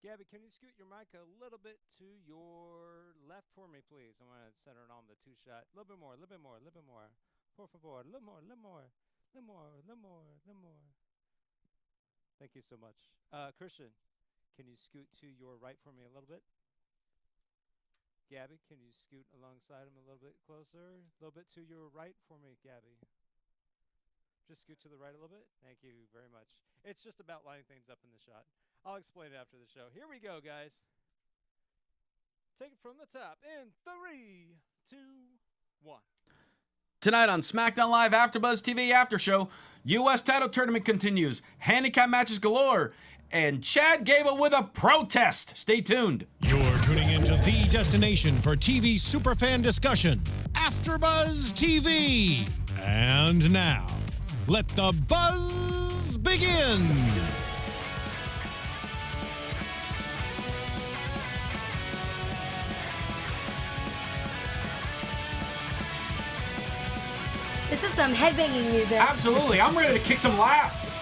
Gabby, can you scoot your mic a little bit to your left for me, please? I want to center it on the two-shot. A little bit more, a little bit more, a little bit more. Por favor, a little more, a little more, a little more, a little more, a little more. Thank you so much. Christian, can you scoot to your right for me a little bit? Gabby, can you scoot alongside him a little bit closer? A little bit to your right for me, Gabby. Just scoot to the right a little bit. Thank you very much. It's just about lining things up in the shot. I'll explain it after the show. Here we go, guys. Take it from the top in 3, 2, 1. Tonight on SmackDown Live AfterBuzz TV After Show, U.S. title tournament continues, handicap matches galore, and Chad Gable with a protest. Stay tuned. You're tuning into the destination for TV superfan discussion, AfterBuzz TV. And now, let the buzz begin. This is some headbanging music. Absolutely. I'm ready to kick some laughs.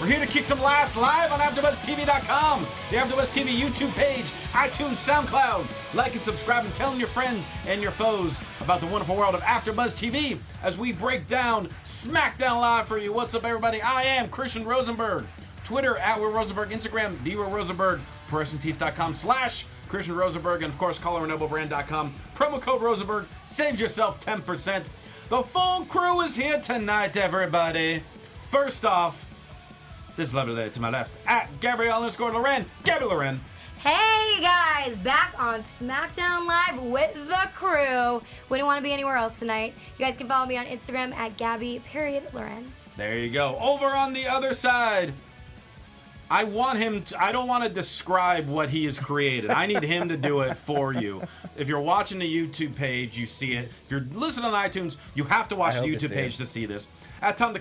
We're here to kick some laughs live on AfterBuzzTV.com, the AfterBuzz TV YouTube page, iTunes, SoundCloud. Like and subscribe and telling your friends and your foes about the wonderful world of AfterBuzz TV as we break down SmackDown Live for you. What's up, everybody? I am Christian Rosenberg. Twitter, @WillRosenberg. Instagram, TheWillRosenberg. ProWrestlingTees.com/Christian Rosenberg. And, of course, CollarandNobleBrand.com. Promo code Rosenberg saves yourself 10%. The full crew is here tonight, everybody. First off, this lovely lady to my left, @Gabrielle_Loren. Gabby Loren. Hey guys, back on SmackDown Live with the crew. Wouldn't want to be anywhere else tonight. You guys can follow me on Instagram @Gabby_Loren. There you go. Over on the other side, I don't want to describe what he has created. I need him to do it for you. If you're watching the YouTube page, you see it. If you're listening on iTunes, you have to watch the YouTube page to see this. @Tom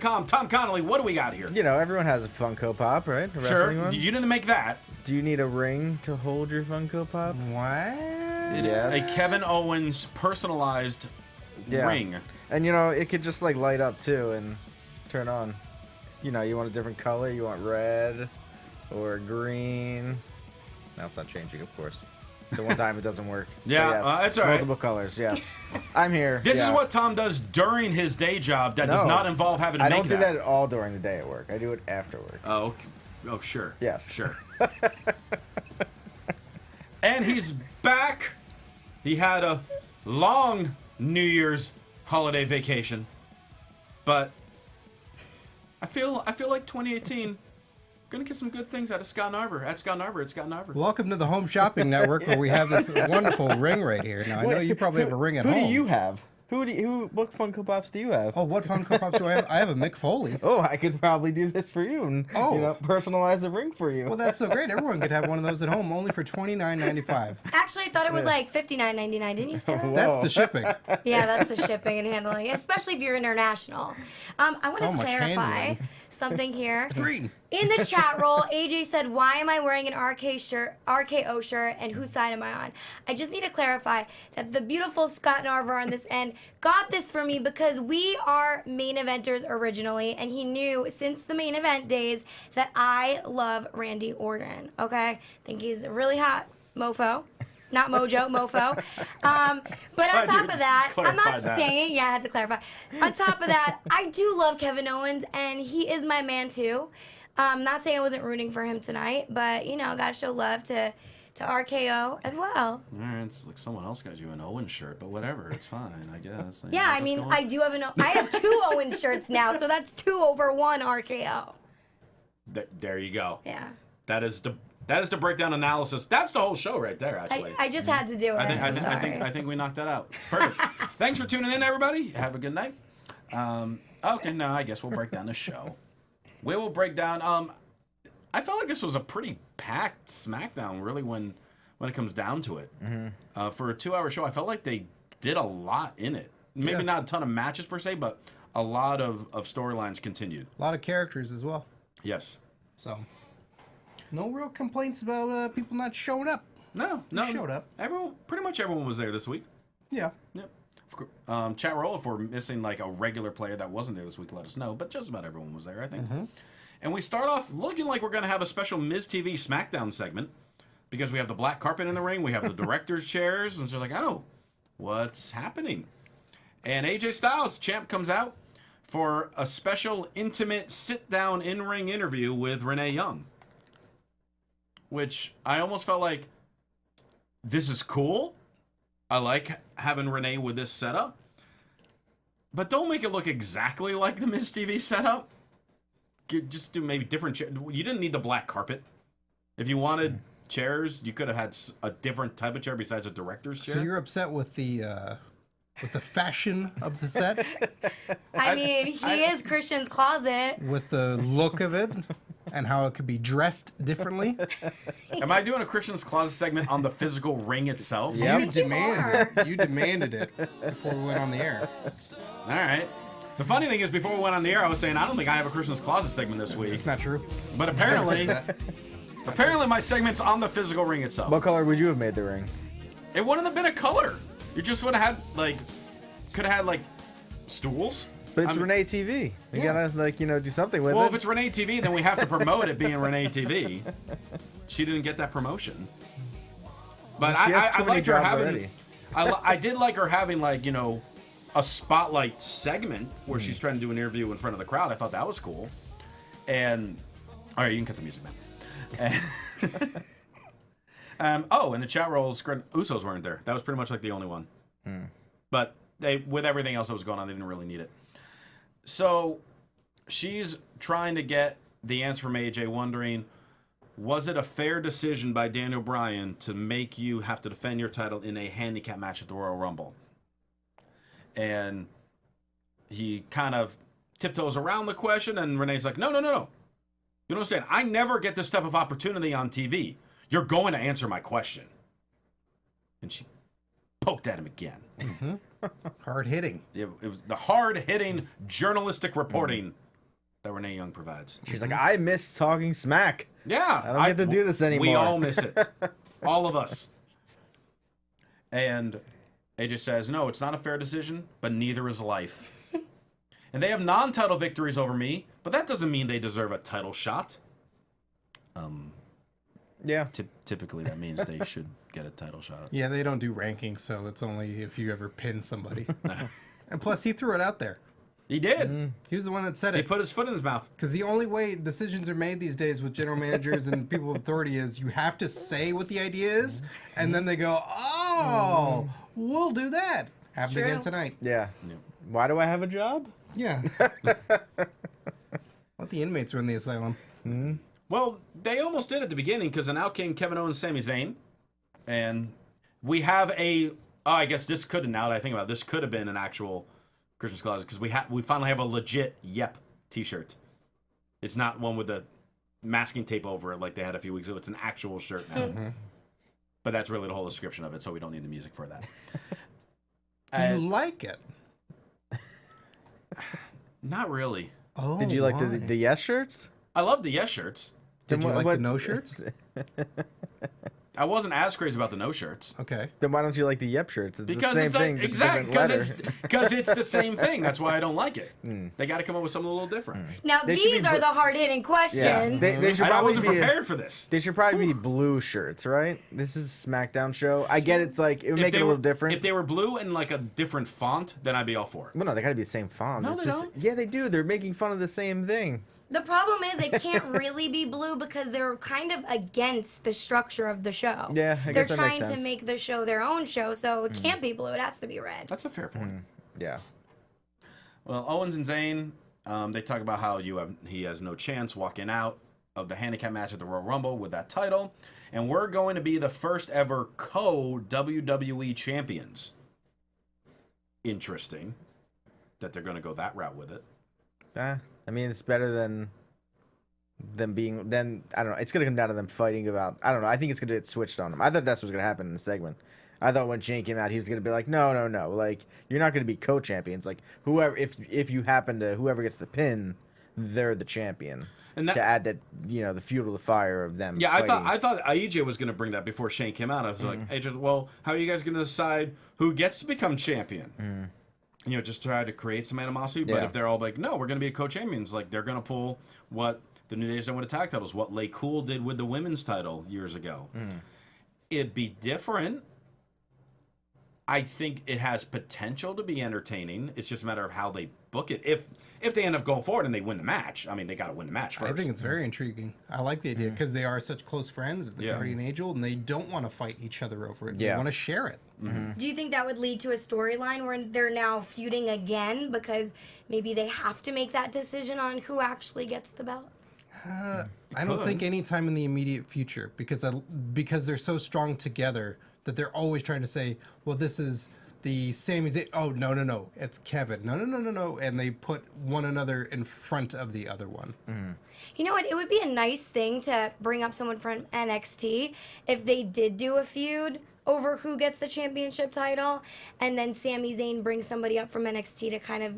Connolly, what do we got here? You know, everyone has a Funko Pop, right? A Sure. wrestling one? You didn't make that. Do you need a ring to hold your Funko Pop? What? Yes. A Kevin Owens personalized ring. And you know, it could just like light up too and turn on. You know, you want a different color, you want red or green. Now it's not changing, of course. The one time it doesn't work. Yeah, But it's all right. Multiple colors, yes. I'm here. This is what Tom does during his day job that does not involve having to I make don't do that at all during the day at work. I do it after work. Oh, sure. Yes. Sure. And he's back. He had a long New Year's holiday vacation, but I feel like 2018 gonna get some good things out of Scott Narver. @ScottNarver, it's Scott Narver. Welcome to the Home Shopping Network, where we have this wonderful ring right here. Now I know you probably have a ring at home. Who do you have? What Funko Pops do you have? Oh, what Funko Pops do I have? I have a Mick Foley. Oh, I could probably do this for you and personalize a ring for you. Well, that's so great. Everyone could have one of those at home, only for $29.95. Actually, I thought it was like $59.99. Didn't you say that? That's the shipping. Yeah, that's the shipping and handling, especially if you're international. I want So to much clarify handling. something here. It's green. In the chat roll, AJ said, "Why am I wearing an RKO shirt, and whose side am I on?" I just need to clarify that the beautiful Scott Narver on this end got this for me because we are main eventers originally, and he knew since the main event days that I love Randy Orton. Okay, I think he's a really hot mofo. Not mojo, mofo. But on top of that, I'm not saying, I had to clarify. On top of that, I do love Kevin Owens, and he is my man too. Not saying I wasn't rooting for him tonight, but, you know, gotta show love to RKO as well. All right, it's like someone else got you an Owens shirt, but whatever, it's fine, I guess. Yeah, I mean, I do have I have 2 Owens shirts now, so that's 2 over 1 RKO. There you go. Yeah. That is the breakdown analysis. That's the whole show right there, actually. I just had to do it. I think we knocked that out. Perfect. Thanks for tuning in, everybody. Have a good night. Okay, now I guess we'll break down the show. We will break down. I felt like this was a pretty packed SmackDown, really, when it comes down to it. Mm-hmm. For a 2-hour show, I felt like they did a lot in it. Maybe not a ton of matches per se, but a lot of storylines continued. A lot of characters as well. Yes. So, no real complaints about people not showing up. No. Showed up. Pretty much everyone was there this week. Yeah. Yep. Chat roll, if we're missing like a regular player that wasn't there this week, let us know. But just about everyone was there, I think. Mm-hmm. And we start off looking like we're going to have a special Miz TV SmackDown segment. because we have the black carpet in the ring, we have the director's chairs, and it's just like, oh, what's happening? And AJ Styles, champ, comes out for a special, intimate, sit-down in-ring interview with Renee Young, which I almost felt like, this is cool. I like having Renee with this setup, but don't make it look exactly like the Miz TV setup. Just do maybe different chairs. You didn't need the black carpet. If you wanted chairs, you could have had a different type of chair besides a director's chair. So you're upset with the fashion of the set, I mean, he is Christian's closet. with the look of it, and how it could be dressed differently. Am I doing a Christian's Closet segment on the physical ring itself? You demanded it before we went on the air. All right. The funny thing is, before we went on the air, I was saying, I don't think I have a Christian's Closet segment this week. It's not true. But apparently, my segment's on the physical ring itself. What color would you have made the ring? It wouldn't have been a color. You just would have had, could have had, stools. But it's Renee TV. You gotta, do something with it. Well, if it's Renee TV, then we have to promote it being Renee TV. She didn't get that promotion. But Well, she has I too many liked her jobs having. already. I did like her having, a spotlight segment where she's trying to do an interview in front of the crowd. I thought that was cool. And all right, you can cut the music now. In the chat rolls, Usos weren't there. That was pretty much the only one. But with everything else that was going on, they didn't really need it. So she's trying to get the answer from AJ, wondering, was it a fair decision by Daniel Bryan to make you have to defend your title in a handicap match at the Royal Rumble? And he kind of tiptoes around the question, and Renee's like, no. You don't understand. I never get this type of opportunity on TV. You're going to answer my question. And she poked at him again. Mm-hmm. Hard hitting. It was the hard-hitting journalistic reporting that Renee Young provides. She's like, I miss talking smack. Yeah. I don't get to do this anymore. We all miss it. All of us. And AJ says, no, it's not a fair decision, but neither is life. And they have non-title victories over me, but that doesn't mean they deserve a title shot. Yeah. Typically, that means they should get a title shot. Yeah, they don't do rankings, so it's only if you ever pin somebody. And plus, he threw it out there. He did. He was the one that said He it. put his foot in his mouth. Because the only way decisions are made these days with general managers and people of authority is you have to say what the idea is, and then they go, oh, we'll do that. Happened again tonight. Yeah. Why do I have a job? Yeah. Let the inmates run the asylum. Well, they almost did at the beginning, because then out came Kevin Owens, Sami Zayn, and we have I guess this could have, now that I think about it, this could have been an actual Christmas Closet, because we finally have a legit Yep t-shirt. It's not one with the masking tape over it like they had a few weeks ago. It's an actual shirt now. But that's really the whole description of it, so we don't need the music for that. Do you like it? Not really. Oh, Did you like the yes shirts? I love the Yes shirts. Did you Then like what- the no shirts? I wasn't as crazy about the no shirts. Okay. Then why don't you like the yep shirts? It's Because the same it's thing, just a exactly different letter. because it's the same thing. That's why I don't like it. They got to come up with something a little different. Now They should these be are bl- the hard-hitting questions. Yeah, they should I probably wasn't be. prepared for this. They should probably be blue shirts, right? This is a SmackDown show. I get it's like it would If make they it a were- little different. If they were blue and a different font, then I'd be all for it. Well, no, they gotta be the same font. No, It's they just- don't. Yeah, they do. They're making fun of the same thing. The problem is it can't really be blue because they're kind of against the structure of the show. Yeah, I they're guess that makes trying to sense. make the show their own show, so it can't be blue. It has to be red. That's a fair point. Yeah. Well, Owens and Zayn, they talk about how he has no chance walking out of the handicap match at the Royal Rumble with that title, and we're going to be the first ever co-WWE champions. Interesting that they're going to go that route with it. I mean, it's better than them being. Then I don't know. It's gonna come down to them fighting about. I don't know. I think it's gonna get switched on them. I thought that's what's gonna happen in the segment. I thought when Shane came out, he was gonna be like, no. Like, you're not gonna be co-champions. Like, whoever, if you happen to, whoever gets the pin, they're the champion. And that, to add that, the fuel to the fire of them. yeah, fighting. I thought AJ was going to bring that before Shane came out. I was like, AJ, well, how are you guys going to decide who gets to become champion? Just try to create some animosity. But Yeah. if they're all like, no, we're going to be co-champions, like they're going to pull what the New Day's done with the tag titles, what Lay Cool did with the women's title years ago. it'd be different. I think it has potential to be entertaining. It's just a matter of how they book it. If they end up going forward and they win the match, I mean, they got to win the match first. I think it's very intriguing. I like the idea because they are such close friends, the Guardian Angel, and they don't want to fight each other over it. They want to share it. Do you think that would lead to a storyline where they're now feuding again because maybe they have to make that decision on who actually gets the belt? I don't think any time in the immediate future because they're so strong together that they're always trying to say, well, this is the Sami Zayn. Oh, no, it's Kevin. No. And they put one another in front of the other one. You know what? It would be a nice thing to bring up someone from NXT if they did do a feud over who gets the championship title, and then Sami Zayn brings somebody up from NXT to kind of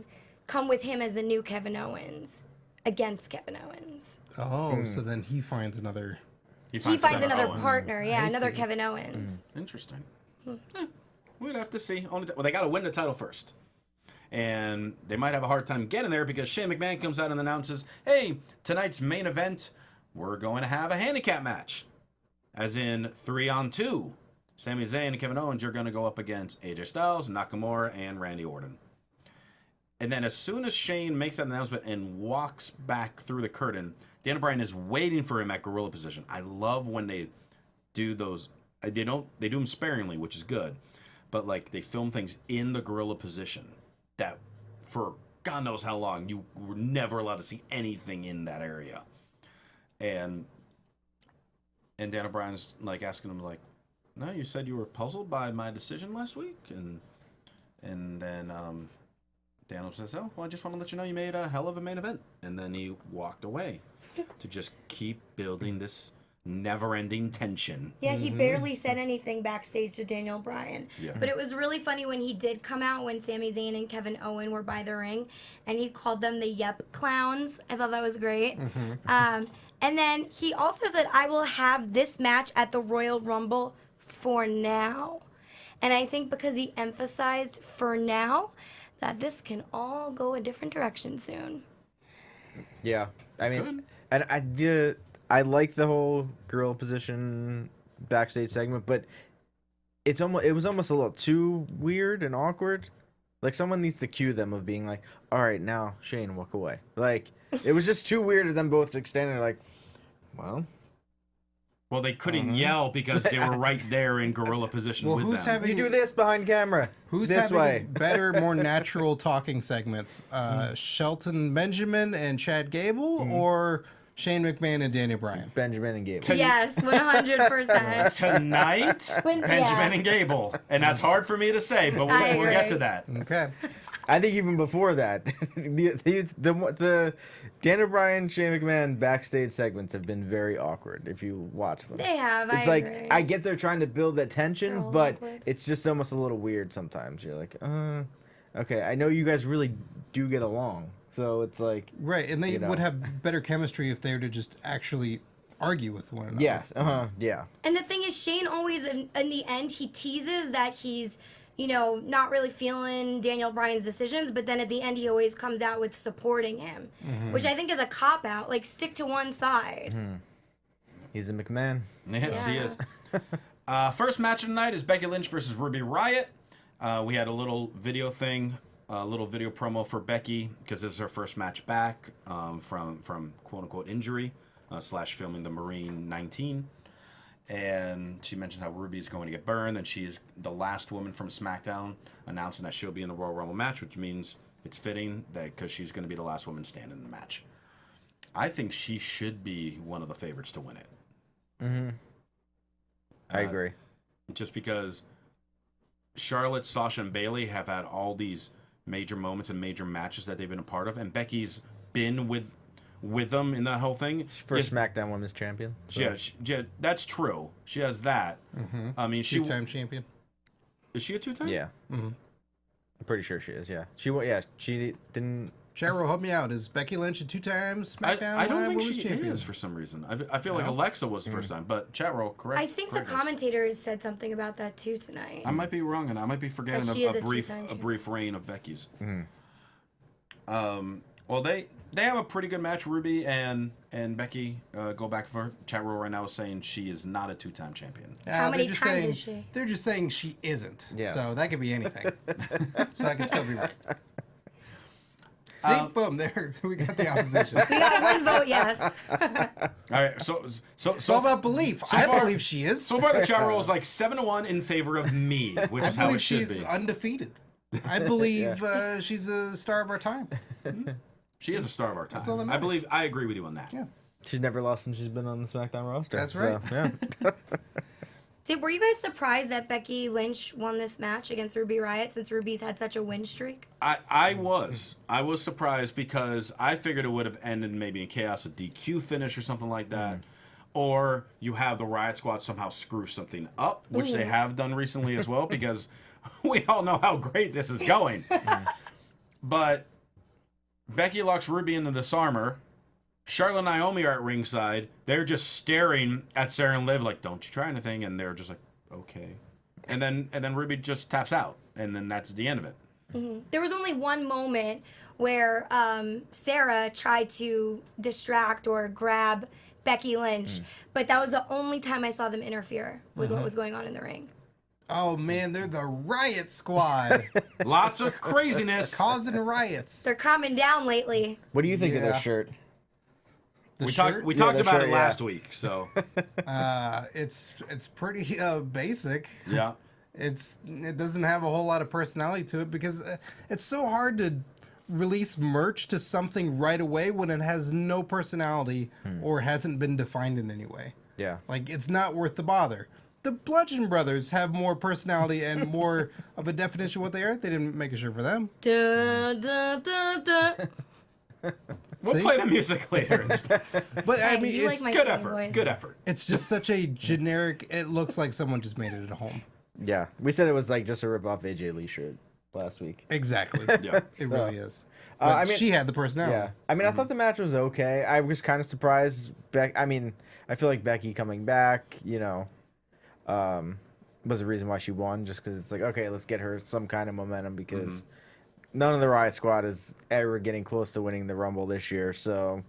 come with him as the new Kevin Owens against Kevin Owens. Oh, so then he finds another... He finds another Owens. partner, another see. Kevin Owens. Interesting. We'd have to see. Well, they got to win the title first. And they might have a hard time getting there because Shane McMahon comes out and announces, hey, tonight's main event, we're going to have a handicap match. As in 3-on-2. Sami Zayn and Kevin Owens are going to go up against AJ Styles, Nakamura, and Randy Orton. And then as soon as Shane makes that announcement and walks back through the curtain, Daniel Bryan is waiting for him at gorilla position. I love when they do those. They do them sparingly, which is good. But like they film things in the gorilla position that for God knows how long you were never allowed to see anything in that area. And Daniel Bryan's like asking him like, no, you said you were puzzled by my decision last week, and then Daniel says, oh, well, I just want to let you know you made a hell of a main event. And then he walked away to just keep building this never-ending tension. Yeah, he barely said anything backstage to Daniel Bryan. Yeah. But it was really funny when he did come out when Sami Zayn and Kevin Owens were by the ring, and he called them the Yep Clowns. I thought that was great. And then he also said, I will have this match at the Royal Rumble for now. And I think because he emphasized for now, that this can all go a different direction soon. Yeah, I mean, and I like the whole girl position backstage segment, but it was almost a little too weird and awkward. Like someone needs to cue them of being like, all right, now Shane, walk away. Like it was just too weird of them both standing there like, Well, they couldn't yell because they were right there in gorilla position Well, with who's them. having you do this behind camera. Who's this having way? better, more natural talking segments? Shelton Benjamin and Chad Gable, or Shane McMahon and Daniel Bryan? Benjamin and Gable. Yes, 100%. Tonight, Benjamin and Gable. And that's hard for me to say, but we'll get to that. Okay. I think even before that, the Daniel Bryan, Shane McMahon backstage segments have been very awkward if you watch them. They have. It's I like agree. I get they're trying to build that tension, all but awkward. it's just almost a little weird sometimes. You're like, okay, I know you guys really do get along, so it's like Right, and they would have better chemistry if they were to just actually argue with one another. yes, yeah. And the thing is, Shane always, in the end, he teases that he's, not really feeling Daniel Bryan's decisions, but then at the end, he always comes out with supporting him, which I think is a cop-out. Like, stick to one side. He's a McMahon. Yes, he Yeah. is. First match of the night is Becky Lynch versus Ruby Riott. We had a little video thing, a little video promo for Becky because this is her first match back from quote-unquote injury / filming the Marine 19. And she mentions how Ruby's going to get burned, and she's the last woman from SmackDown announcing that she'll be in the Royal Rumble match, which means it's fitting that because she's going to be the last woman standing in the match. I think she should be one of the favorites to win it. I agree. Just because Charlotte, Sasha, and Bayley have had all these major moments and major matches that they've been a part of, and Becky's been with them in that whole thing. First SmackDown Women's Champion. So. Yeah, that's true. She has that. I mean, Two-time champion. Is she a two-time? Yeah. I'm pretty sure she is. Yeah. She didn't. Charo, help me out. Is Becky Lynch a two-time SmackDown I don't think Women's she champion? is for some reason. I feel like Alexa was the first time, but chat roll, correct. I think the correct us. commentators said something about that, too, tonight. I might be wrong, and I might be forgetting That she is a a brief two-time champion. brief reign of Becky's. Well, they have a pretty good match. Ruby and Becky go back for chat room right now saying she is not a 2-time champion. How many they're just times saying- is she? They're just saying she isn't. Yeah. So that could be anything. So that could still be right. See, boom, there we got the opposition. We got one vote, yes. All right, so It's all about belief. I far- believe she is. so far the chat roll is like 7-1 in favor of me, which I is how believe it should she's be. undefeated. I believe she's a star of our time. She is a star of our time. all that matters. I agree with you on that. Yeah. She's never lost since she's been on the SmackDown roster. That's right. So, yeah. Were you guys surprised that Becky Lynch won this match against Ruby Riott since Ruby's had such a win streak? I was surprised because I figured it would have ended maybe in chaos, a DQ finish or something like that. Or you have the Riott Squad somehow screw something up, which they have done recently as well, because we all know how great this is going. But Becky locks Ruby into the Disarmer. Charlotte and Naomi are at ringside. They're just staring at Sarah and Liv like, don't you try anything. And they're just like, okay. And then Ruby just taps out. And then that's the end of it. There was only one moment where Sarah tried to distract or grab Becky Lynch, but that was the only time I saw them interfere with what was going on in the ring. Oh man, they're the Riott Squad, Lots of craziness. causing riots. They're calming down lately. What do you think of their Yeah. shirt? The We shirt, talked the about shirt, it yeah. last week, so it's pretty basic. yeah. It doesn't have a whole lot of personality to it because it's so hard to release merch to something right away when it has no personality or hasn't been defined in any way. Yeah. Like, it's not worth the bother. The Bludgeon Brothers have more personality and more of a definition of what they are. They didn't make a shirt for them. Dun, dun, dun, dun. We'll See? play the music later and stuff. But I Hey, mean, you it's like my Good singing effort. voice. Good effort. it's just such a generic. It looks like someone just made it at home. Yeah. We said it was like just a rip off AJ Lee shirt last week. Exactly. Yeah. It really is. I But mean- she had the personality. Yeah. I mean, I thought the match was okay. I was kind of surprised. I mean, I feel like Becky coming back, was the reason why she won, just because it's like, okay, let's get her some kind of momentum because none of the Riott Squad is ever getting close to winning the Rumble this year. So,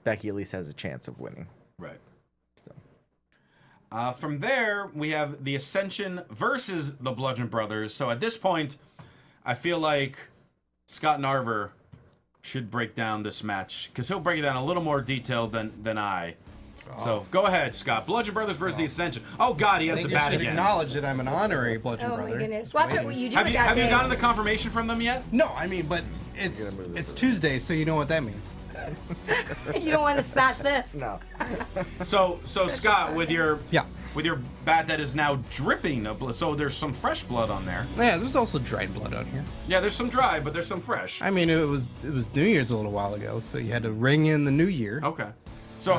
Becky at least has a chance of winning. Right. From there, we have the Ascension versus the Bludgeon Brothers. So at this point, I feel like Scott Narver should break down this match because he'll break it down a little more detailed than I. So go ahead, Scott. Bludgeon Brothers versus the Ascension. Oh God, he I has think the you bat should again. acknowledge that I'm an honorary Bludgeon Oh Brother. my goodness. Watch Waiting. what you do Have with you that have you thing. gotten the confirmation from them yet? No, I mean, but it's Tuesday, so you know what that means. You don't want to smash this. No. So Scott, with your Yeah. bat that is now dripping of blood, so there's some fresh blood on there. Yeah, there's also dried blood on here. Yeah, there's some dry, but there's some fresh. I mean, it was New Year's a little while ago, so you had to ring in the new year. Okay. So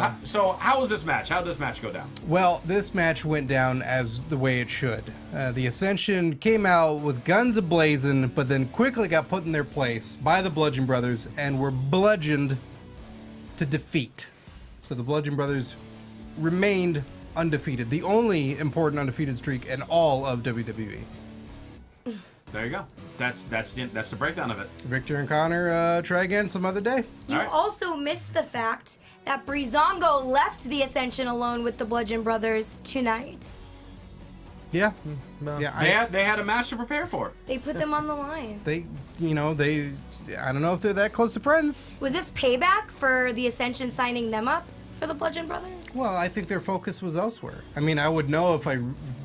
how was this match? How did this match go down? Well, this match went down as the way it should. The Ascension came out with guns ablazing, but then quickly got put in their place by the Bludgeon Brothers and were bludgeoned to defeat. So the Bludgeon Brothers remained undefeated, the only important undefeated streak in all of WWE. There you go. That's the breakdown of it. Victor and Connor, try again some other day. You All right. also missed the fact that Breezango left the Ascension alone with the Bludgeon Brothers tonight. Yeah, No. yeah. They had a match to prepare for. They put them on the line. They, I don't know if they're that close to friends. Was this payback for the Ascension signing them up for the Bludgeon Brothers? Well, I think their focus was elsewhere. I mean, I would know if I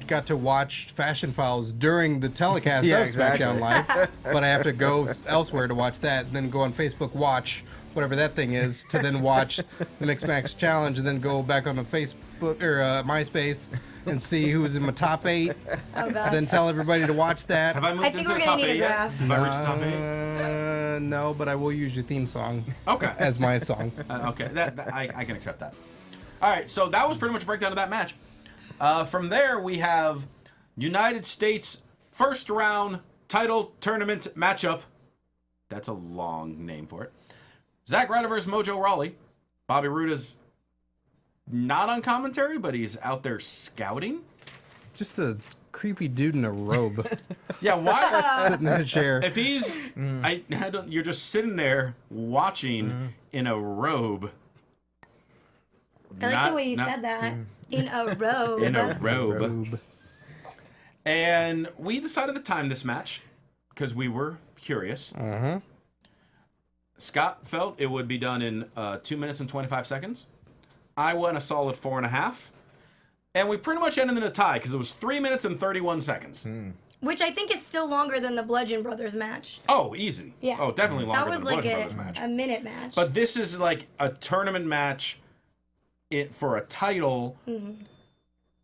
got to watch Fashion Files during the telecast Yeah, of exactly. SmackDown Live, but I have to go elsewhere to watch that, and then go on Facebook Watch, whatever that thing is, to then watch the Mixed Match Challenge, and then go back on the Facebook or MySpace and see who's in my top 8, Oh to god. then tell everybody to watch that. Have I moved I think into we're the gonna top need a 8 yet? graph. Have I reached the top 8? No, but I will use your theme song Okay. as my song. Okay, I can accept that. All right, so that was pretty much a breakdown of that match. From there, we have United States first round title tournament matchup. That's a long name for it. Zack Ryder versus Mojo Rawley. Bobby Roode is not on commentary, but he's out there scouting. Just a creepy dude in a robe Yeah, why? sitting in a chair. If he's, I don't. You're just sitting there watching in a robe. I like the way you said that. In a robe. In a robe. And we decided to time this match because we were curious. Scott felt it would be done in 2 minutes and 25 seconds. I went a solid 4.5. And we pretty much ended in a tie because it was 3 minutes and 31 seconds. Which I think is still longer than the Bludgeon Brothers match. Oh, easy. Yeah. Oh, definitely longer That than was the like Bludgeon Brothers match. a minute match. But this is like a tournament match for a title.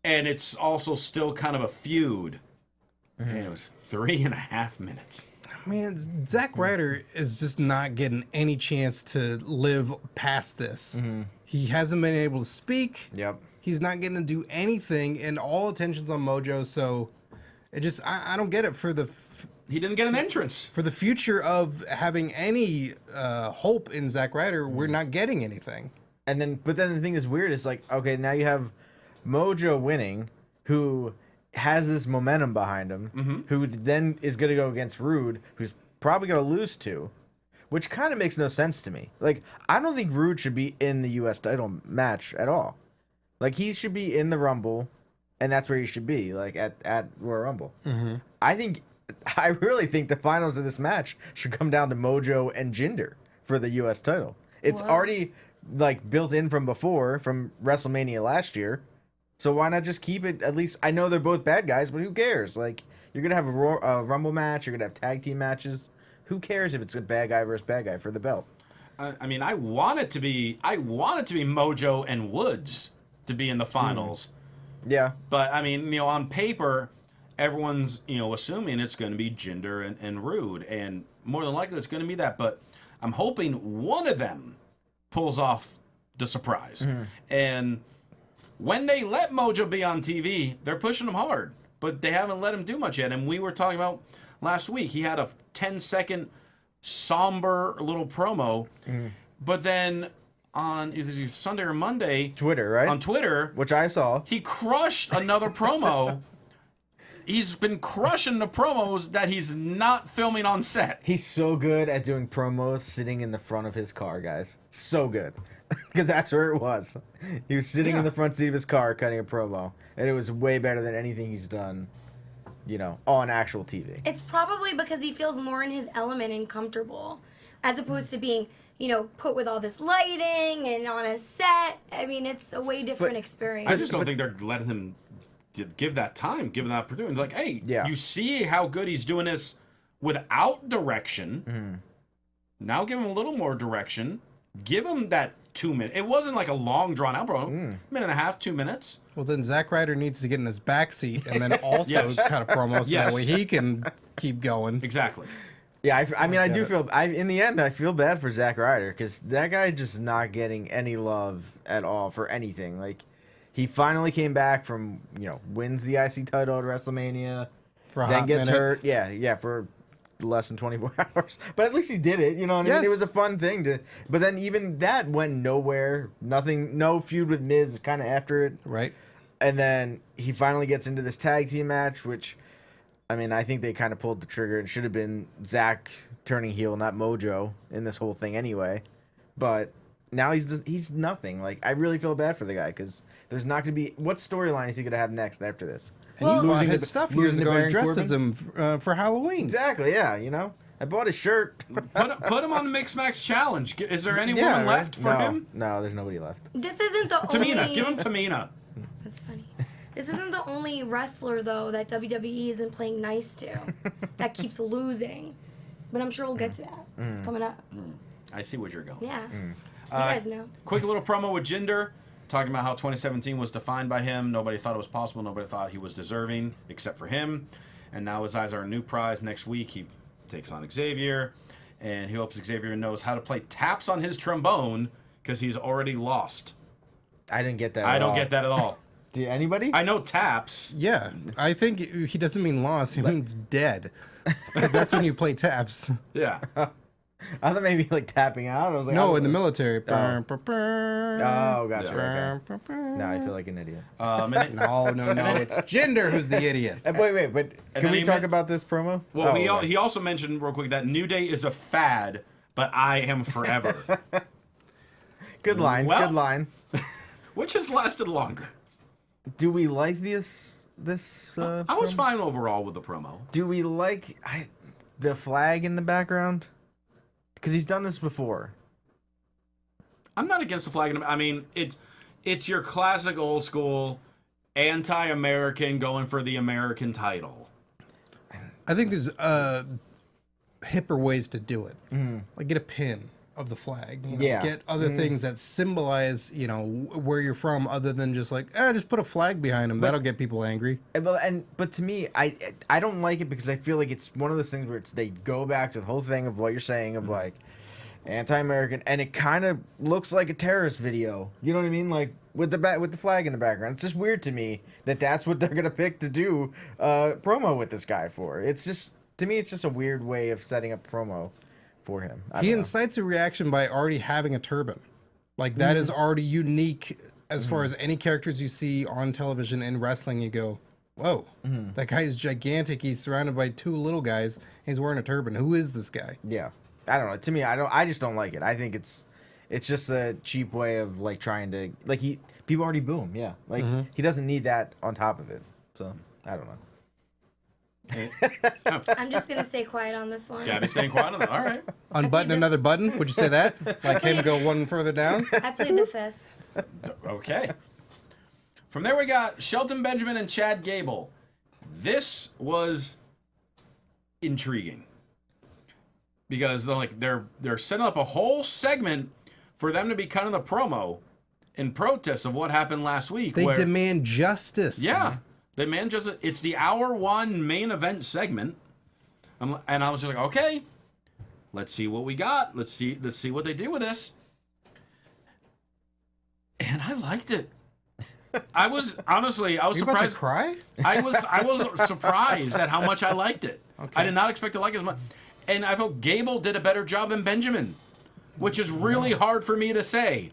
And it's also still kind of a feud. And it was 3.5 minutes. Man, Zack Ryder is just not getting any chance to live past this. He hasn't been able to speak. Yep. He's not getting to do anything, and all attention's on Mojo. So, it just I don't get it for the He didn't get an entrance. for the future of having any hope in Zack Ryder. We're not getting anything. And then, but then the thing that's weird is like, okay, now you have Mojo winning, who has this momentum behind him, who then is going to go against Rude, who's probably going to lose to, which kind of makes no sense to me. Like, I don't think Rude should be in the U.S. title match at all. Like, he should be in the Rumble, and that's where he should be, like, at Royal Rumble. I really think the finals of this match should come down to Mojo and Jinder for the U.S. title. It's already, like, built in from before, from WrestleMania last year. So why not just keep it, at least, I know they're both bad guys, but who cares? Like, you're going to have a Rumble match, you're going to have tag team matches. Who cares if it's a bad guy versus bad guy for the belt? I mean, I want it to be Mojo and Woods to be in the finals. Yeah. But, I mean, you know, on paper, everyone's, you know, assuming it's going to be Jinder and Rude. And more than likely it's going to be that. But I'm hoping one of them pulls off the surprise. And when they let Mojo be on TV, they're pushing him hard. But they haven't let him do much yet. And we were talking about last week, he had a 10-second somber little promo. But then on either Sunday or Monday, Twitter, right? On Twitter, which I saw, he crushed another promo. He's been crushing the promos that he's not filming on set. He's so good at doing promos sitting in the front of his car, guys. So good. Because that's where it was. He was sitting in the front seat of his car cutting a promo. And it was way better than anything he's done, you know, on actual TV. It's probably because he feels more in his element and comfortable, as opposed to being, you know, put with all this lighting and on a set. I mean, it's a way different experience. I just don't think they're letting him give that time, give him that opportunity. Like, hey, you see how good he's doing this without direction. Now give him a little more direction. Give him that 2 minutes. It wasn't like a long drawn out, bro. Minute and a half, 2 minutes. Well, then Zack Ryder needs to get in his back seat and then also cut a promo so that way he can keep going. Exactly. Yeah, I mean, I do feel. In the end, I feel bad for Zack Ryder because that guy just not getting any love at all for anything. Like, he finally came back from, you know, wins the IC title at WrestleMania, For a then hot gets minute. hurt. Yeah, for less than 24 hours. But at least he did it. You know what I mean? It was a fun thing to. But then even that went nowhere. Nothing. No feud with Miz kind of after it. Right. And then he finally gets into this tag team match, which, I mean, I think they kind of pulled the trigger. It should have been Zack turning heel, not Mojo, in this whole thing anyway. But now he's nothing. Like, I really feel bad for the guy because there's not going to be... What storyline is he going to have next after this? And he bought his stuff years ago and dressed as him for Halloween. Exactly, yeah, you know? I bought his shirt. Put him on the Mix Max Challenge. Is there any woman left for him? No, there's nobody left. This isn't the only... Tamina. Give him Tamina. That's funny. This isn't the only wrestler, though, that WWE isn't playing nice to. That keeps losing. But I'm sure we'll get to that. It's coming up. I see where you're going. Yeah. You guys know. Quick little promo with Jinder, talking about how 2017 was defined by him. Nobody thought it was possible. Nobody thought he was deserving, except for him. And now his eyes are a new prize. Next week, he takes on Xavier. And he hopes Xavier knows how to play taps on his trombone because he's already lost. I didn't get that I don't get that at all. Do anybody? I know taps. Yeah, I think he doesn't mean lost. He means dead. Because that's when you play taps. Yeah. I thought maybe like tapping out. I was like, No, oh, in the military. Oh, gotcha. Yeah. Okay. Now I feel like an idiot. And it- No, it's Jinder who's the idiot. Wait, but can then we he talk meant- about this promo? well, Oh, he also mentioned real quick that New Day is a fad, but I am forever, good line. Well- Good line. which has lasted longer. Do we like this? I was promo? fine overall with the promo. Do we like the flag in the background? Because he's done this before. I'm not against the flag. I mean, it's your classic old school anti-American going for the American title. I think there's hipper ways to do it. Like get a pin of the flag. You know, Yeah. Get other things that symbolize, where you're from, other than just like, just put a flag behind them. That'll get people angry. But to me, I don't like it because I feel like it's one of those things where they go back to the whole thing of what you're saying of like anti-American, and it kind of looks like a terrorist video. You know what I mean? Like with the flag in the background. It's just weird to me that that's what they're gonna pick to do promo with this guy for. It's just, to me, it's just a weird way of setting up promo for him. I He don't know. incites a reaction by already having a turban. Like that is already unique as far as any characters you see on television in wrestling. You go, whoa, that guy is gigantic. He's surrounded by two little guys. He's wearing a turban. Who is this guy? Yeah, I don't know. To me, I just don't like it. I think it's just a cheap way of like trying to like people already boo him. Yeah, like he doesn't need that on top of it. So I don't know. I'm just gonna stay quiet on this one. Gabby staying quiet on that. All right. Unbutton the- another button? Would you say that? Like him go one further down? I plead the fifth. Okay. From there we got Shelton Benjamin and Chad Gable. This was intriguing because they're setting up a whole segment for them to be cutting the promo in protest of what happened last week. They where, demand justice. yeah, the man just it's the hour one main event segment, and I was just like, okay, let's see what we got. Let's see what they do with this. And I liked it. I was honestly, I was You about to surprised. cry? I was surprised at how much I liked it. I did not expect to like it as much, and I felt Gable did a better job than Benjamin, which is really hard for me to say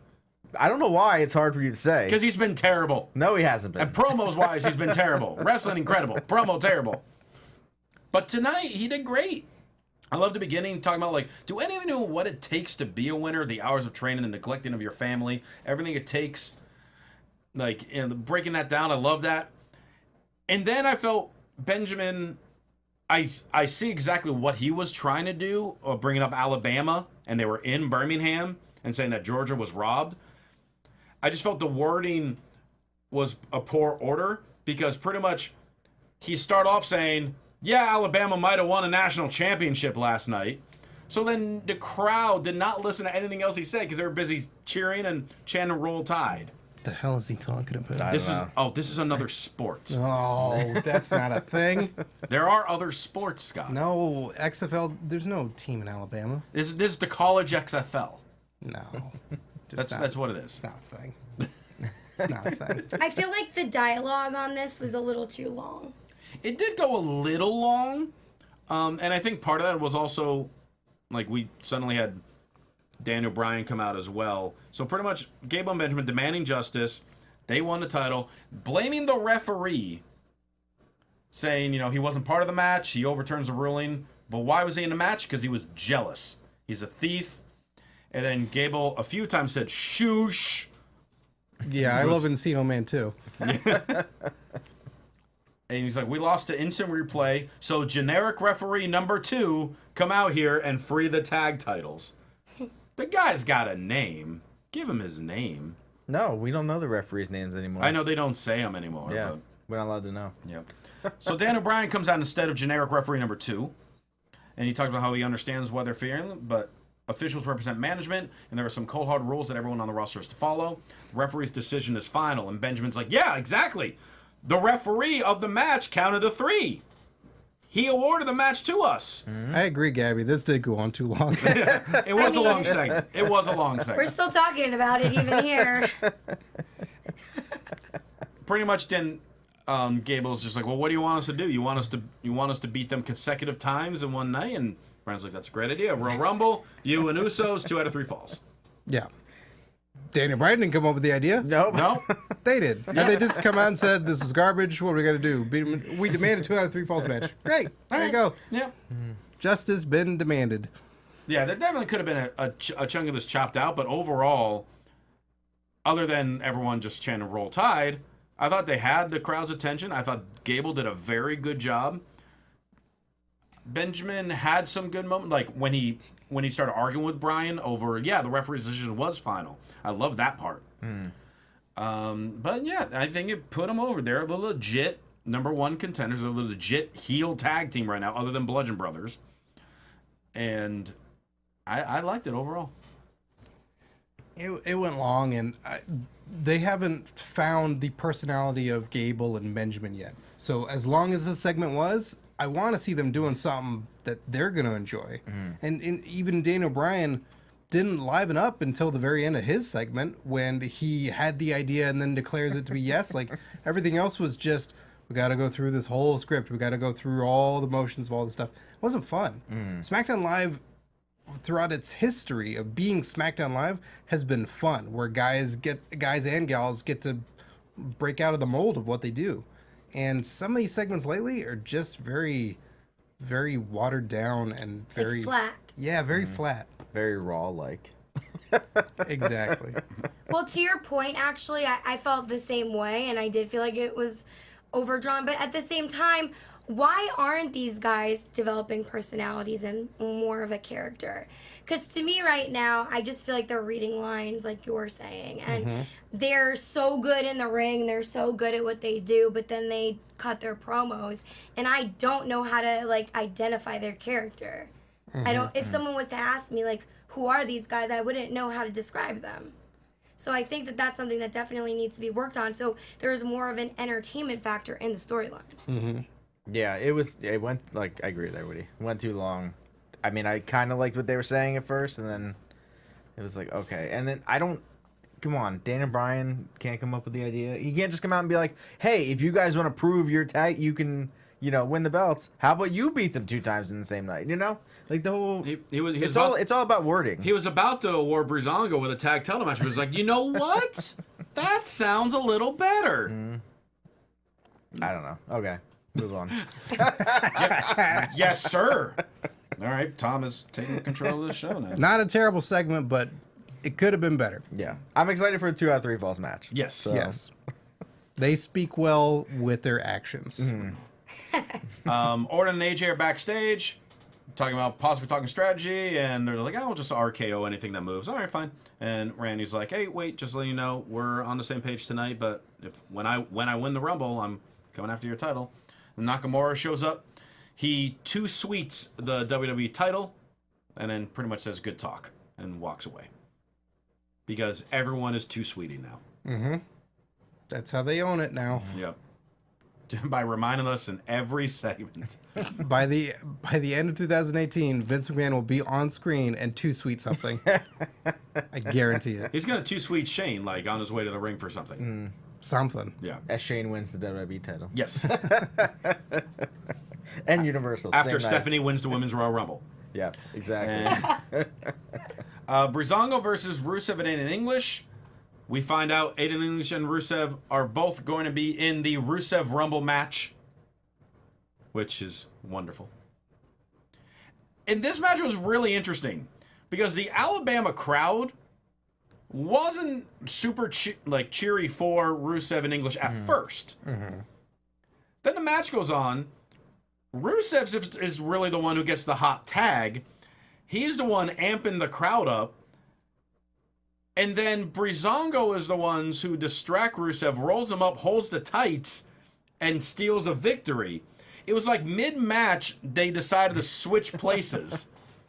I don't know why it's hard for you to say. because he's been terrible. No, he hasn't been. And promos wise, he's been terrible. Wrestling incredible, promo terrible. But tonight he did great. I love the beginning talking about like, do any of you know what it takes to be a winner? The hours of training, the neglecting of your family, everything it takes. Like, and breaking that down, I love that. And then I felt Benjamin, I see exactly what he was trying to do, bringing up Alabama, and they were in Birmingham, and saying that Georgia was robbed. I just felt the wording was a poor order, because pretty much he started off saying, yeah, Alabama might have won a national championship last night. So then the crowd did not listen to anything else he said because they were busy cheering and chanting Roll Tide. What the hell is he talking about? This is another sport. Oh, that's not a thing. There are other sports, Scott. No, XFL, there's no team in Alabama. This is the college XFL. No. That's what it is. It's not a thing. It's not a thing. I feel like the dialogue on this was a little too long. It did go a little long, and I think part of that was also like we suddenly had Daniel Bryan come out as well. So pretty much Gable and Benjamin demanding justice. They won the title, blaming the referee, saying, he wasn't part of the match. He overturns the ruling. But why was he in the match? Because he was jealous. He's a thief. And then Gable a few times said, shoosh. Yeah, I love Encino Man too. And he's like, we lost to instant replay. So generic referee number 2, come out here and free the tag titles. The guy's got a name. Give him his name. No, we don't know the referees' names anymore. I know they don't say them anymore. Yeah, But, we're not allowed to know. yep. So Daniel Bryan comes out instead of generic referee number 2. And he talks about how he understands why they're fearing, but officials represent management, and there are some cold hard rules that everyone on the roster is to follow. The referee's decision is final. And Benjamin's like, yeah, exactly. The referee of the match counted a 3. He awarded the match to us. I agree, Gabby. This did go on too long. It was a long segment. It was a long We're segment. still talking about it even here. Pretty much then Gable's just like, well, what do you want us to do? You want us to beat them consecutive times in one night? And Brian's like, that's a great idea. Royal Rumble, you and Usos, 2 out of 3 falls. Yeah. Daniel Bryan didn't come up with the idea. Nope. No? They did. And they just come out and said, this is garbage. What are we going to do? We demand a 2 out of 3 falls match. Great. There you go. Yeah. Justice been demanded. Yeah, there definitely could have been a chunk of this chopped out, but overall, other than everyone just chanting Roll Tide, I thought they had the crowd's attention. I thought Gable did a very good job. Benjamin had some good moments, like when he started arguing with Bryan over, the referee's decision was final. I love that part. But yeah, I think it put them over. They're the legit #1 contenders. They're the legit heel tag team right now, other than Bludgeon Brothers. And I liked it overall. It went long, and they haven't found the personality of Gable and Benjamin yet. So as long as this segment was, I want to see them doing something that they're going to enjoy. And even Daniel Bryan didn't liven up until the very end of his segment when he had the idea and then declares it to be yes. Like, everything else was just, we got to go through this whole script. We got to go through all the motions of all this stuff. It wasn't fun. SmackDown Live, throughout its history of being SmackDown Live, has been fun, where guys and gals get to break out of the mold of what they do. And some of these segments lately are just very, very watered down and very like flat. Yeah, very flat. Very raw-like. Exactly. Well, to your point, actually, I felt the same way, and I did feel like it was overdrawn. But at the same time, why aren't these guys developing personalities and more of a character? Because to me right now, I just feel like they're reading lines like you're saying. And they're so good in the ring. They're so good at what they do. But then they cut their promos. And I don't know how to, like, identify their character. I don't. If someone was to ask me, like, who are these guys, I wouldn't know how to describe them. So I think that that's something that definitely needs to be worked on. So there's more of an entertainment factor in the storyline. Yeah, it went, like, I agree with everybody. It went too long. I mean, I kind of liked what they were saying at first, and then it was like, okay. And then come on, Daniel Bryan can't come up with the idea. He can't just come out and be like, hey, if you guys want to prove your tag, you can, win the belts. How about you beat them 2 times in the same night, Like the whole, it's all about wording. He was about to award Breezango with a tag title match, but he was like, you know what? That sounds a little better. I don't know. Okay. Move on. Yes, sir. All right, Tom is taking control of the show now. Not a terrible segment, but it could have been better. Yeah. I'm excited for the 2 out of 3 falls match. Yes. So. Yes. They speak well with their actions. Orton and AJ are backstage, possibly talking strategy, and they're like, we'll just RKO anything that moves. All right, fine. And Randy's like, hey, wait, just to let you know, we're on the same page tonight, but when I win the Rumble, I'm coming after your title. And Nakamura shows up. He 2-sweets the WWE title, and then pretty much says good talk and walks away. Because everyone is 2-sweeting now. That's how they own it now. Yep. By reminding us in every segment. By the end of 2018, Vince McMahon will be on screen and 2-sweet something. I guarantee it. He's going to 2-sweet Shane, like, on his way to the ring for something. Something. Yeah. As Shane wins the WWE title. Yes. And Universal. After same Stephanie night. wins the Women's Royal Rumble. Yeah, exactly. Breezango versus Rusev and Aiden English. We find out Aiden English and Rusev are both going to be in the Rusev Rumble match, which is wonderful. And this match was really interesting because the Alabama crowd wasn't super cheery for Rusev and English at first. Then the match goes on. Rusev is really the one who gets the hot tag. He's the one amping the crowd up. And then Breezango is the ones who distract Rusev, rolls him up, holds the tights, and steals a victory. It was like mid-match, they decided to switch places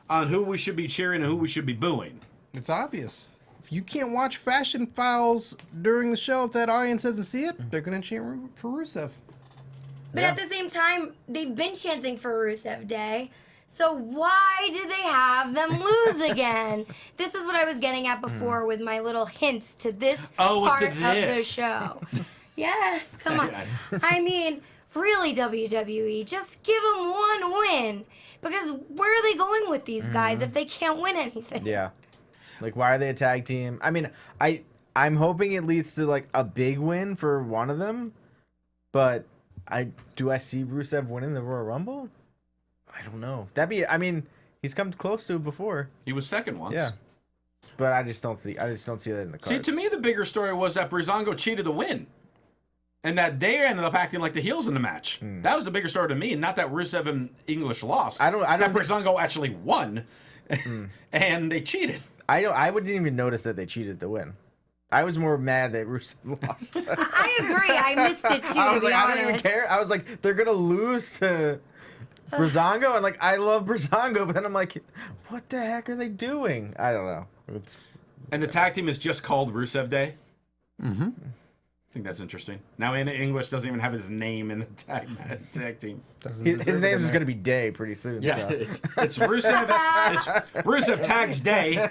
on who we should be cheering and who we should be booing. It's obvious. If you can't watch Fashion Files during the show, if that audience doesn't see it, they're going to chant for Rusev. But at the same time, they've been chanting for Rusev Day. So why did they have them lose again? This is what I was getting at before with my little hints to this part of the show. Yes, come on. I mean, really, WWE, just give them one win. Because where are they going with these guys if they can't win anything? Yeah. Like, why are they a tag team? I mean, I'm hoping it leads to, like, a big win for one of them. But do I see Rusev winning the Royal Rumble? I don't know. I mean, he's come close to it before. He was second once. Yeah. But I just don't see that in the cards. See, to me, the bigger story was that Breezango cheated to win. And that they ended up acting like the heels in the match. That was the bigger story to me, not that Rusev and English lost. I don't that Breezango actually won, and they cheated. I wouldn't even notice that they cheated to win. I was more mad that Rusev lost. I agree. I missed it too. I was like, I don't even care. I was like, they're gonna lose to Breezango, and like, I love Breezango, but then I'm like, what the heck are they doing? I don't know. And the tag team is just called Rusev Day. Mm-hmm. I think that's interesting. Now, in English doesn't even have his name in the tag team. His name's just gonna be Day pretty soon. Yeah, so. it's Rusev. It's Rusev Tags Day.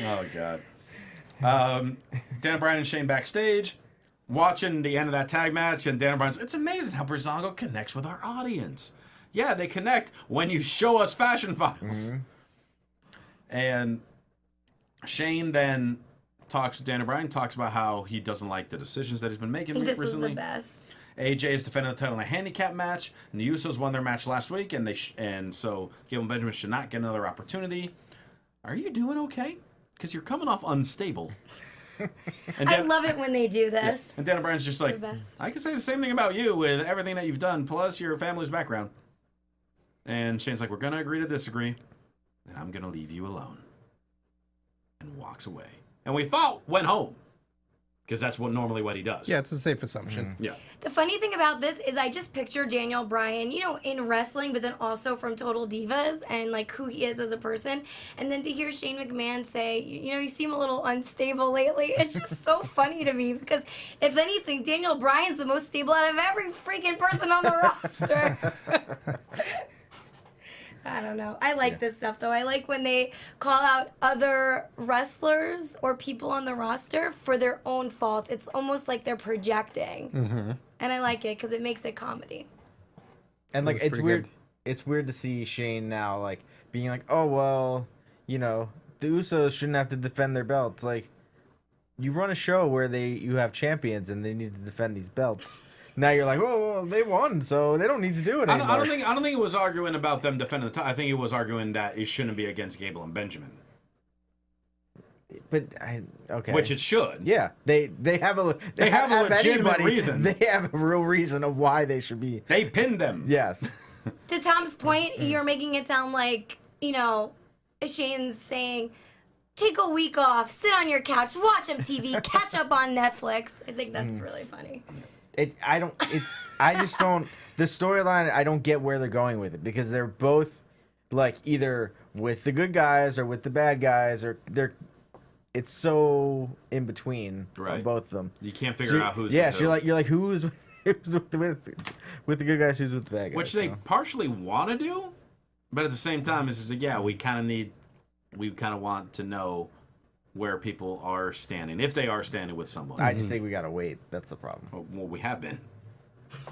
Oh God. Dan Bryan and Shane backstage, watching the end of that tag match, and Dan Bryan's. It's amazing how Breezango connects with our audience. Yeah, they connect when you show us fashion files. And Shane then talks to Daniel Bryan, talks about how he doesn't like the decisions that he's been making This recently. was the best. AJ is defending the title in a handicap match, and the Usos won their match last week, and so Gable and Benjamin should not get another opportunity. Are you doing okay? Because you're coming off unstable. And I love it when they do this. And Daniel Bryan's just like, I can say the same thing about you with everything that you've done, plus your family's background. And Shane's like, we're going to agree to disagree, and I'm going to leave you alone. And walks away. And we thought went home. Because that's normally what he does. Yeah, it's a safe assumption. Yeah. The funny thing about this is I just picture Daniel Bryan, in wrestling, but then also from Total Divas and like who he is as a person. And then to hear Shane McMahon say, you seem a little unstable lately. It's just so funny to me because if anything, Daniel Bryan's the most stable out of every freaking person on the roster. I don't know. I like this stuff, though. I like when they call out other wrestlers or people on the roster for their own faults. It's almost like they're projecting. Mm-hmm. And I like it because it makes it comedy. And, like, it's weird. Good. It's weird to see Shane now, like, being like, oh, well, the Usos shouldn't have to defend their belts. Like, you run a show where you have champions and they need to defend these belts. Now you're like, oh, well, they won, so they don't need to do it anymore. I don't think it was arguing about them defending the title. I think it was arguing that it shouldn't be against Gable and Benjamin. But okay, which it should. Yeah, they have a legitimate reason. They have a real reason of why they should be. They pinned them. Yes. To Tom's point, you're making it sound like Shane's saying, take a week off, sit on your couch, watch MTV, catch up on Netflix. I think that's really funny. I just don't. The storyline, I don't get where they're going with it because they're both like either with the good guys or with the bad guys, or it's so in between on both of them. You can't figure out who's. Yeah, so you're like who's with the good guys, who's with the bad guys. Which they partially want to do, but at the same time, it's just like we kind of want to know where people are standing, if they are standing with someone. I just think we gotta wait. That's the problem. Well, we have been.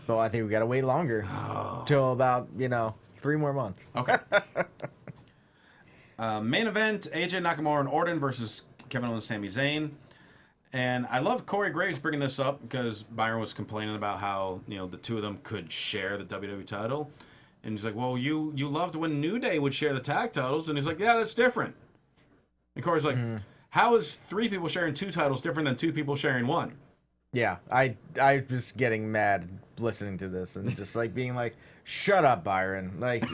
Well, I think we gotta wait longer, till about 3 more months. Okay. Main event: AJ Nakamura and Orton versus Kevin Owens and Sami Zayn. And I love Corey Graves bringing this up because Byron was complaining about how the two of them could share the WWE title, and he's like, "Well, you loved when New Day would share the tag titles," and he's like, "Yeah, that's different." And Corey's like. How is 3 people sharing 2 titles different than 2 people sharing 1? Yeah, I was getting mad listening to this and just like being like, shut up, Byron. Like,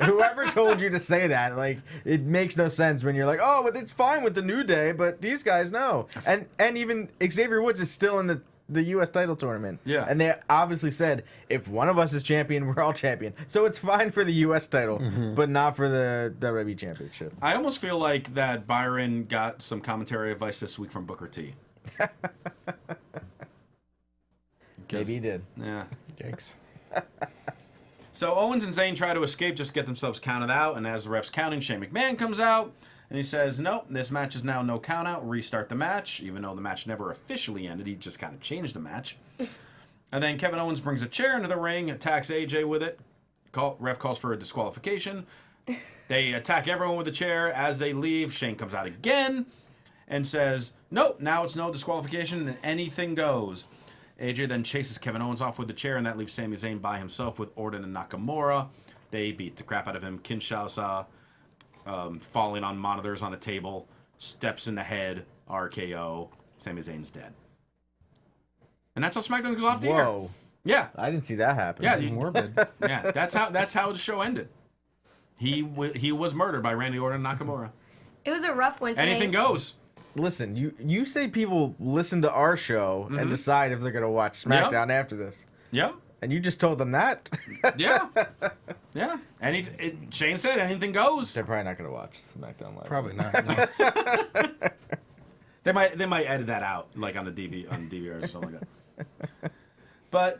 whoever told you to say that, like, it makes no sense when you're like, oh, but it's fine with the New Day, but these guys know. And even Xavier Woods is still in the U.S. title tournament. Yeah. And they obviously said, if one of us is champion, we're all champion. So it's fine for the U.S. title, but not for the WWE Championship. I almost feel like that Byron got some commentary advice this week from Booker T. Maybe he did. Yeah. Yikes. So Owens and Zayn try to escape, just get themselves counted out, and as the ref's counting, Shane McMahon comes out, and he says, nope, this match is now no count out, restart the match, even though the match never officially ended, he just kind of changed the match. And then Kevin Owens brings a chair into the ring, attacks AJ with it. Ref calls for a disqualification. They attack everyone with the chair. As they leave, Shane comes out again and says, nope, now it's no disqualification and anything goes. AJ then chases Kevin Owens off with the chair, and that leaves Sami Zayn by himself with Orton and Nakamura. They beat the crap out of him. Kinshasa falling on monitors on a table, steps in the head, RKO. Sami Zayn's dead. And that's how SmackDown goes off the air. Whoa. Yeah. I didn't see that happen. Yeah, Morbid. yeah, that's how the show ended. He was murdered by Randy Orton and Nakamura. It was a rough one tonight. Anything goes. Listen, you say people listen to our show and decide if they're going to watch SmackDown after this. Yeah. And you just told them that? Yeah. Yeah. Shane said anything goes. They're probably not going to watch SmackDown Live. Probably not. No. They might edit that out, like on the DVR or something like that. But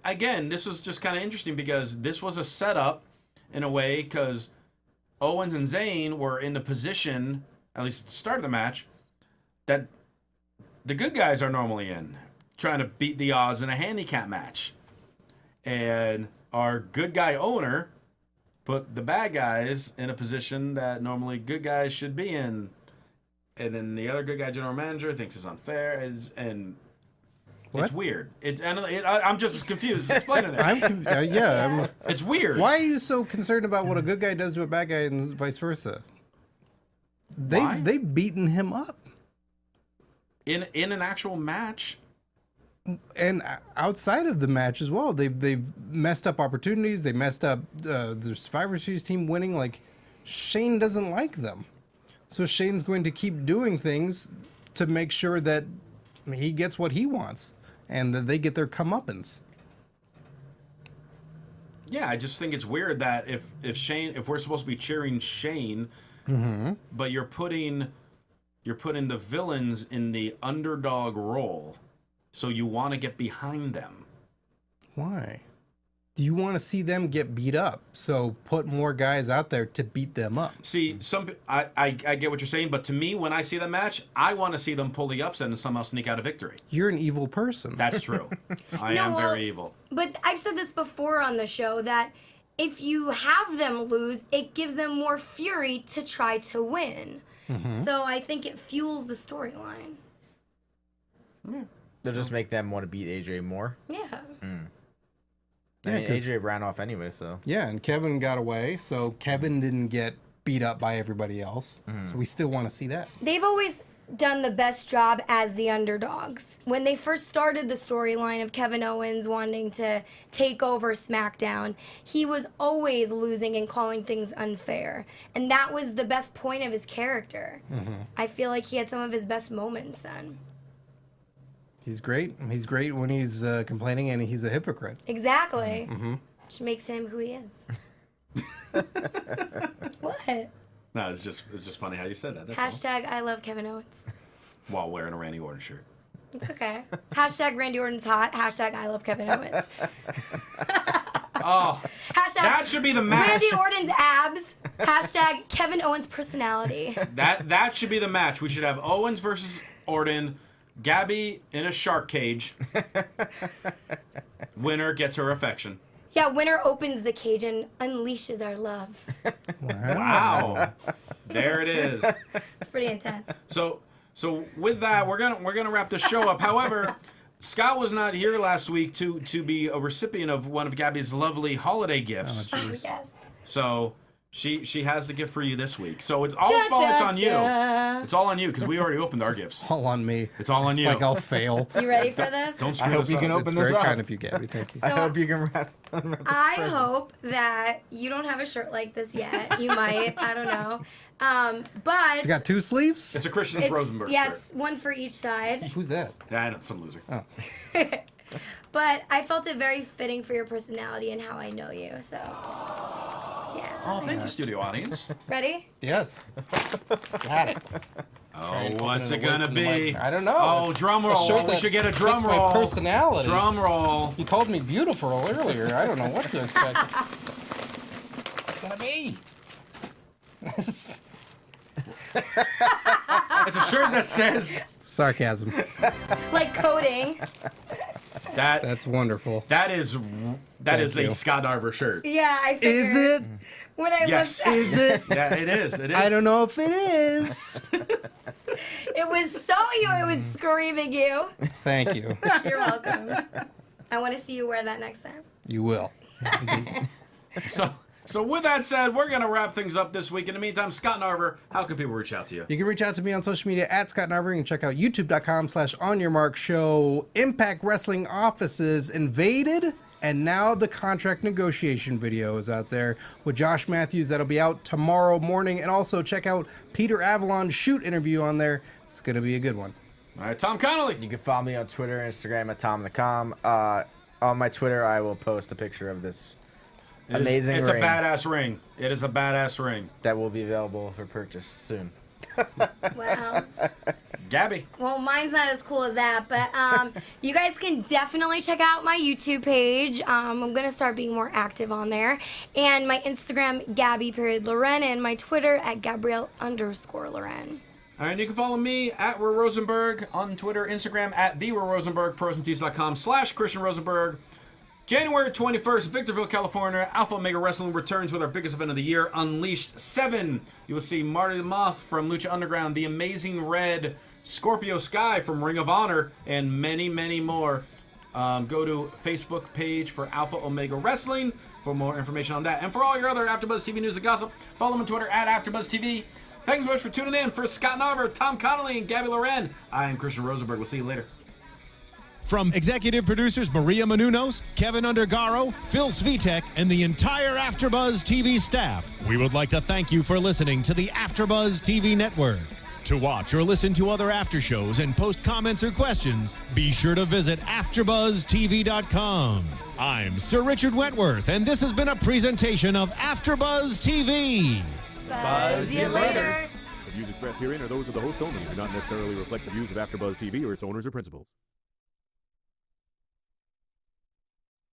again, this was just kind of interesting because this was a setup in a way, because Owens and Zayn were in the position, at least at the start of the match, that the good guys are normally in, trying to beat the odds in a handicap match. And our good guy owner put the bad guys in a position that normally good guys should be in. And then the other good guy general manager thinks it's unfair, and What? it's weird. I'm just as confused. Explain it. It's weird. Why are you so concerned about what a good guy does to a bad guy and vice versa? Why? They've beaten him up. In an actual match? And outside of the match as well, they've messed up opportunities. They messed up the Survivor Series team winning. Like, Shane doesn't like them, so Shane's going to keep doing things to make sure that he gets what he wants and that they get their comeuppance. Yeah, I just think it's weird that if we're supposed to be cheering Shane, but you're putting the villains in the underdog role. So you want to get behind them. Why? Do you want to see them get beat up? So put more guys out there to beat them up. See, I get what you're saying, but to me, when I see the match, I want to see them pull the upset and somehow sneak out a victory. You're an evil person. That's true. I am very evil. But I've said this before on the show that if you have them lose, it gives them more fury to try to win. So I think it fuels the storyline. They'll just make them want to beat AJ more. Yeah. I mean, AJ ran off anyway, so. Yeah, and Kevin got away, so Kevin didn't get beat up by everybody else. So we still want to see that. They've always done the best job as the underdogs. When they first started the storyline of Kevin Owens wanting to take over SmackDown, he was always losing and calling things unfair. And that was the best point of his character. I feel like he had some of his best moments then. He's great. He's great when he's complaining, and he's a hypocrite. Exactly. Which makes him who he is. What? No, it's just funny how you said that. That's Hashtag I love Kevin Owens. all. While wearing a Randy Orton shirt. It's okay. Hashtag Randy Orton's hot. Hashtag I love Kevin Owens. Oh, Hashtag that should be the match. Randy Orton's abs. Hashtag Kevin Owens' personality. That should be the match. We should have Owens versus Orton. Gabby in a shark cage. Winner gets her affection. Yeah, winner opens the cage and unleashes our love. Wow. There it is. It's pretty intense. So with that, we're gonna wrap the show up. However, Scott was not here last week to be a recipient of one of Gabby's lovely holiday gifts. Oh, yes. So she has the gift for you this week. So it's all it's on you. It's all on you because we already opened our gifts. All on me. It's all on you. Like I'll fail. You ready for this? Don't screw I hope us you up. can It's open this very up. kind of you, Gabby. Thank you. I hope you can wrap I hope that you don't have a shirt like this yet. You might. I don't know. But It's got two sleeves? It's a Christian Rosenberg yeah, shirt. it's one for each side. Who's that? I know, some loser. Oh. But I felt it very fitting for your personality and how I know you. So, yeah. Oh, thank you, studio audience. Ready? Yes. Got it. Oh, what's it away gonna from the be? mic. I don't know. Oh, It's drum a roll. shirt We that should get a drum fits roll. my personality. Drum roll. You called me beautiful earlier. I don't know what to expect. What's it gonna be? It's a shirt that says Sarcasm. Like coding. That's wonderful. That is you. a Scott Narver shirt. Yeah, I figured. Is it? When I Yes. looked, Is it? Yeah, it is. It is. I don't know if it is. it was so you. It was screaming you. Thank you. You're welcome. I want to see you wear that next time. You will. So with that said, we're gonna wrap things up this week. In the meantime, Scott Narver, how can people reach out to you? You can reach out to me on social media at Scott Narver. You can check out youtube.com/onyourmarkshow. Impact Wrestling offices invaded, and now the contract negotiation video is out there with Josh Matthews. That'll be out tomorrow morning. And also check out Peter Avalon's shoot interview on there. It's gonna be a good one. All right, Tom Connolly. You can follow me on Twitter and Instagram at TomTheCom. On my Twitter, I will post a picture of this amazing It's ring a badass ring. It is a badass ring. that will be available for purchase soon. Wow. Gabby. Well, mine's not as cool as that, but you guys can definitely check out my YouTube page. I'm gonna start being more active on there, and my Instagram Gabby.Loren, and my Twitter at Gabrielle_Loren. All right, you can follow me at Riott Rosenberg on Twitter, Instagram at TheRiott ProsandTees.com/Christian Rosenberg. January 21st, Victorville, California, Alpha Omega Wrestling returns with our biggest event of the year, Unleashed 7. You will see Marty the Moth from Lucha Underground, the Amazing Red, Scorpio Sky from Ring of Honor, and many, many more. Go to Facebook page for Alpha Omega Wrestling for more information on that. And for all your other AfterBuzz TV news and gossip, follow them on Twitter at AfterBuzz TV. Thanks so much for tuning in. For Scott Narver, Tom Connolly, and Gabby Loren, I am Christian Rosenberg. We'll see you later. From executive producers Maria Menounos, Kevin Undergaro, Phil Svitek, and the entire AfterBuzz TV staff, we would like to thank you for listening to the AfterBuzz TV network. To watch or listen to other after shows and post comments or questions, be sure to visit AfterBuzzTV.com. I'm Sir Richard Wentworth, and this has been a presentation of AfterBuzz TV. Buzz you later. The views expressed herein are those of the hosts only and do not necessarily reflect the views of AfterBuzz TV or its owners or principals.